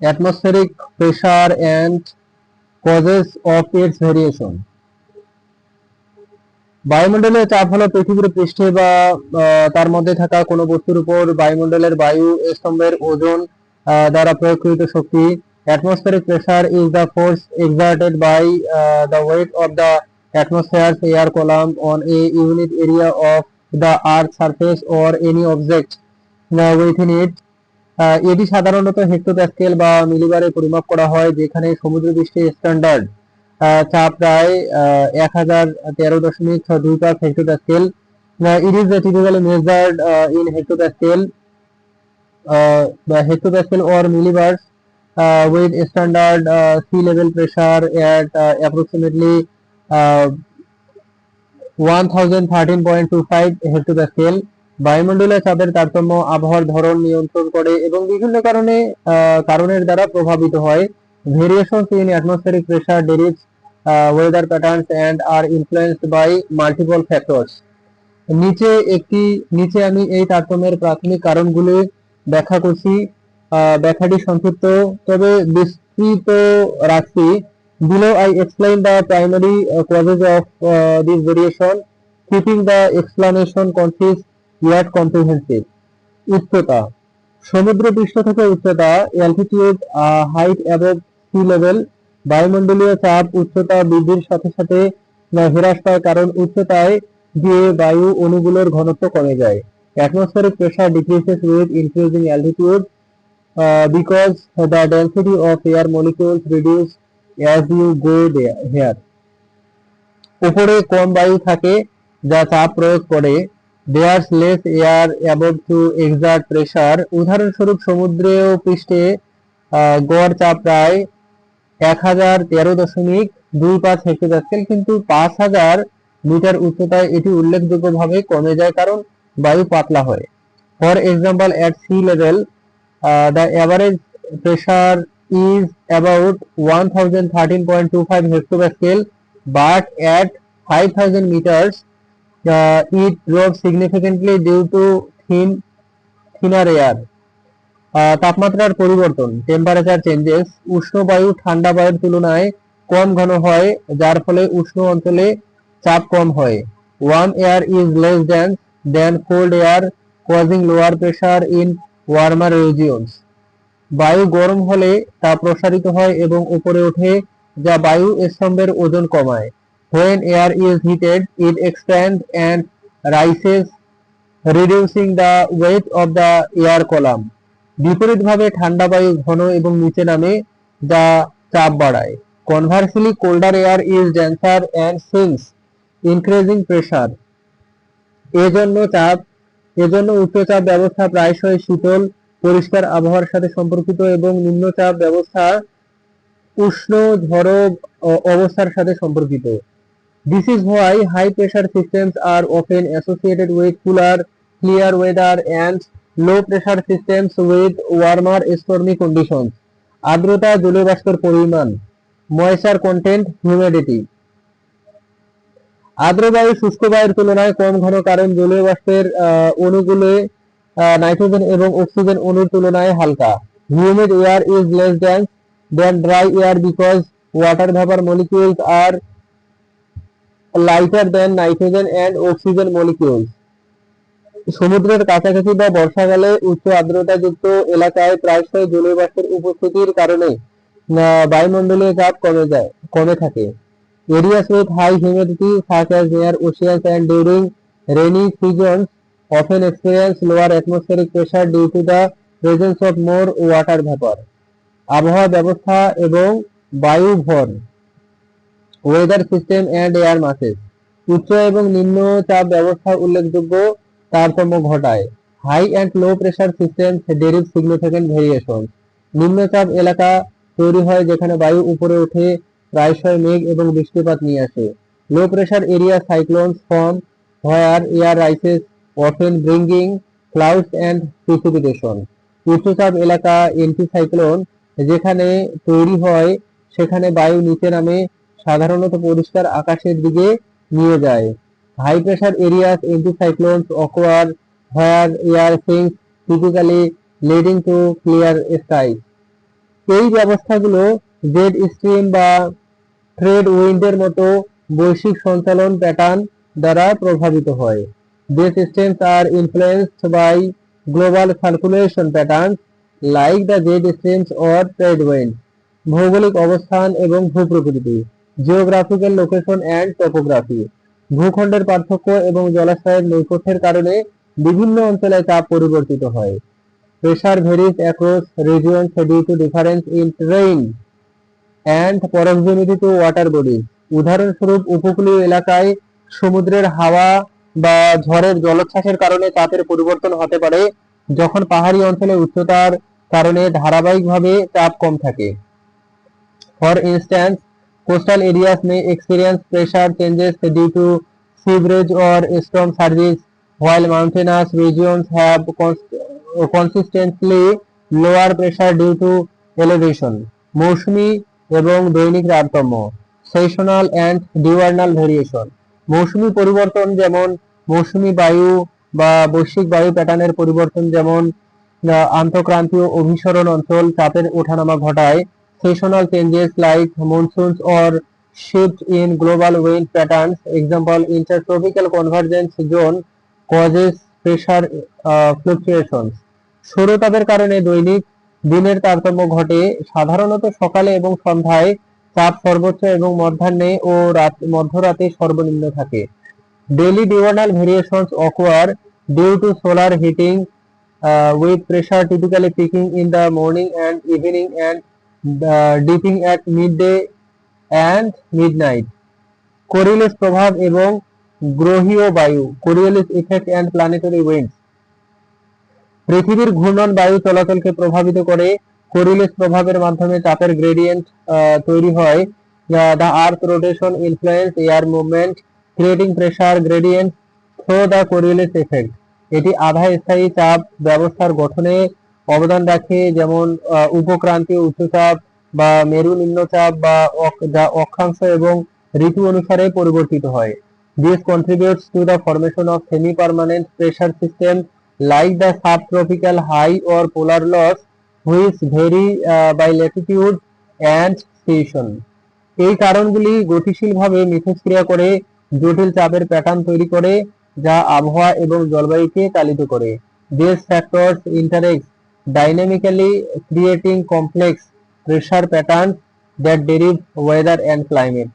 atmospheric pressure and causes of its variation. বায়ুমণ্ডলীয় চাপ হলো পৃথিবীর পৃষ্ঠে বা তার মধ্যে থাকা কোনো বস্তুর উপর বায়ুমণ্ডলের বায়ু স্তম্ভের ওজন দ্বারা প্রয়োগকৃত শক্তি। Atmospheric pressure is the force exerted by the weight of the atmosphere's air column on a unit area of the earth's surface or any object within it. এটি সাধারণত হেক্টোপ্যাসকেল বা মিলিবারে পরিমাপ করা হয়, যেখানে সমুদ্রপৃষ্ঠে স্ট্যান্ডার্ড চাপ প্রায় 1013.25 হেক্টোপ্যাসকেল। It is typically measured in hectopascal or millibars with standard sea level pressure at approximately 1013.25 হেক্টোপ্যাসকেল। বায়ুমণ্ডলীয় চাপের তারতম্য আবহাওয়ার ধরন নিয়ন্ত্রণ করে এবং বিভিন্ন কারণের দ্বারা প্রভাবিত হয়। Variations in atmospheric pressure derives weather patterns and are influenced by multiple factors. নিচে আমি এই তারতম্যের প্রাথমিক কারণগুলি ব্যাখ্যা করছি। ব্যাখ্যাটি সংক্ষিপ্ত তবে বিস্তৃত রাখছি। Below I explain the primary causes of this variation, keeping the explanation concise yet comprehensive. উচ্চতা, সমুদ্র পৃষ্ঠ থেকে উচ্চতা, altitude, height above sea level. বায়ুমণ্ডলীয় চাপ উচ্চতা বৃদ্ধির সাথে সাথে হ্রাস পায় কারণ উচ্চতায় গিয়ে বায়ু অণুগুলোর ঘনত্ব কমে যায়। Atmospheric pressure decreases with increasing altitude because the density of air molecules reduce as you go here. উপরে কম বায়ু থাকে যা চাপ প্রয়োগ করে। There's less air above to exert pressure. উদাহরণস্বরূপ সমুদ্রের পৃষ্ঠে গড় চাপ প্রায় 1013.25 হেক্টোপ্যাসকেল, কিন্তু 5000 মিটার উচ্চতায় এটি উল্লেখযোগ্যভাবে কমে যায় কারণ বায়ু পাতলা হয়। For example, at sea level, the average pressure is about 1013.25 hectopascal, but at 5000 meters, it drops significantly due to thinner air. তাপমাত্রার পরিবর্তন, টেম্পারেচার চেঞ্জেস। উষ্ণ বায়ু ঠান্ডা বায়ুর তুলনায় কম ঘন হয়, যার ফলে উষ্ণ অঞ্চলে চাপ কম হয়। Warm air is less dense than cold air, causing lower pressure in warmer regions. বায়ু গরম হলে তা প্রসারিত হয় এবং উপরে ওঠে, যা বায়ু স্তম্ভের ওজন কমায়। When air is heated, it expands and rises, reducing the weight of the air column. বিপরীতভাবে ঠান্ডা বায়ু ঘন এবং নিচে নামে, যা চাপ বাড়ায়। Conversely, colder air is denser and sinks, increasing pressure. এজন্য উচ্চচাপ ব্যবস্থা প্রায়শই শীতল পরিষ্কার আবহাওয়ার সাথে সম্পর্কিত এবং নিম্নচাপ ব্যবস্থা উষ্ণ ঝড়ো অবস্থার সাথে সম্পর্কিত। This is why high pressure systems are often associated with cooler, clear weather and low pressure systems with warmer stormy conditions. আর্দ্রতা, জলীয় বাষ্পের পরিমাণ, moisture content, humidity. আর্দ্র বায়ু শুষ্ক বায়ুর তুলনায় কম ঘন কারণ জলীয় বাষ্পের অণুগুলো নাইট্রোজেন এবং অক্সিজেন অণুর তুলনায় হালকা। Humid air is less dense than dry air because water vapor molecules are lighter than nitrogen and oxygen molecules. সমুদ্রের কাছাকাছি বা বর্ষাকালে উচ্চ আর্দ্রতাযুক্ত এলাকায় প্রায়শই জলীয় বাষ্পের উপস্থিতির কারণে বায়ুমণ্ডলীয় চাপ কমে থাকে। Areas with high humidity, such as near oceans and during rainy seasons, often experience lower atmospheric pressure due to the presence of more water vapor. আবহাওয়া ব্যবস্থা এবং বায়ু ভর, weather system and air masses. উচ্চ এবং নিম্ন চাপ ব্যবস্থা উল্লেখযোগ্য তারতম্য ঘটায়। High and low pressure system derive significant variation. নিম্নচাপ এলাকা তৈরি হয় যেখানে বায়ু উপরে ওঠে, প্রায়শই মেঘ এবং বৃষ্টিপাত নিয়ে আসে। Low pressure area cyclones form where air rises, often bringing clouds and precipitation. উচ্চচাপ এলাকা এন্টিসাইক্লোন যেখানে তৈরি হয় সেখানে বায়ু নিচে নামে, সাধারণত পরিষ্কার আকাশের দিকে নিয়ে যায়। High pressure areas anticyclones occur where air sinks, typically leading to clear skies. এই ব্যবস্থাগুলো জেট স্ট্রিম বা ট্রেড উইন্ডের মতো বৈশ্বিক সঞ্চালন প্যাটার্ন দ্বারা প্রভাবিত হয়। These systems are influenced by global circulation patterns like the jet streams or trade winds. ভৌগোলিক অবস্থান এবং ভূপ্রকৃতি, জিওগ্রাফিক্যাল লোকেশন অ্যান্ড টোপোগ্রাফি, ভূখণ্ডের পার্থক্য এবং জলাশয়ের নৈকট্যের কারণে বিভিন্ন অঞ্চলে চাপ পরিবর্তিত হয়। Pressure varies across regions due to difference in terrain and proximity to water bodies. উদাহরণস্বরূপ, উপকূলীয় এলাকায় সমুদ্রের হাওয়া বা ঝড়ের জলোচ্ছ্বাসের কারণে চাপের পরিবর্তন হতে পারে, যখন পাহাড়ি অঞ্চলে উচ্চতার কারণে ধারাবাহিকভাবে চাপ কম থাকে। For instance, coastal areas may experience pressure changes due to sea breeze or storm surges, while mountainous regions have consistently lower pressure due to elevation. মৌসুমী এবং দৈনিক তারতম্য, সেশনাল অ্যান্ড ডিউর্নাল ভেরিয়েশন। মৌসুমী পরিবর্তন যেমন মৌসুমী বায়ু বা বৈশ্বিক বায়ু প্যাটার্নের পরিবর্তন যেমন আন্তঃক্রান্তীয় অভিসরণ অঞ্চল চাপের ওঠানামা ঘটায়। Seasonal changes like monsoons or shift in global wind patterns, example intertropical convergence zone, causes pressure fluctuations. সৌরতাপের কারণে দৈনিক দিনের তারতম্য ঘটে, সাধারণত সকালে এবং সন্ধ্যায় চাপ সর্বোচ্চ এবং মধ্যাহ্নে ও মধ্যরাতে সর্বনিম্ন থাকে। Daily diurnal variations occur due to solar heating, with pressure typically peaking in the morning and evening and dipping at midday and midnight. Coriolis প্রভাব এবং গ্রহীয় বায়ু, Coriolis effect and planetary winds. পৃথিবীর ঘূর্ণন বায়ু চলাচলকে প্রভাবিত করে। কোরিওলিস প্রভাবের মাধ্যমে চাপের গ্রেডিয়েন্ট তৈরি হয়। The earth rotation influence air movement, creating pressure gradient through the Coriolis effect. এটি আধা স্থায়ী চাপ ব্যবস্থার গঠনে অবদান রাখে, যেমন উপক্রান্তীয় উচ্চচাপ বা মেরু নিম্নচাপ বা যা অক্ষাংশ এবং ঋতু অনুসারে পরিবর্তিত হয়। This contributes to the formation of semi-permanent pressure systems like the subtropical high or polar lows, which vary by latitude and season. এই কারণগুলি গতিশীলভাবে মিথস্ক্রিয়া করে জটিল চাপের প্যাটার্ন তৈরি করে, যা আবহাওয়া এবং জলবায়ুকে চালিত করে। These factors interact dynamically, creating complex pressure patterns that derive weather and climate.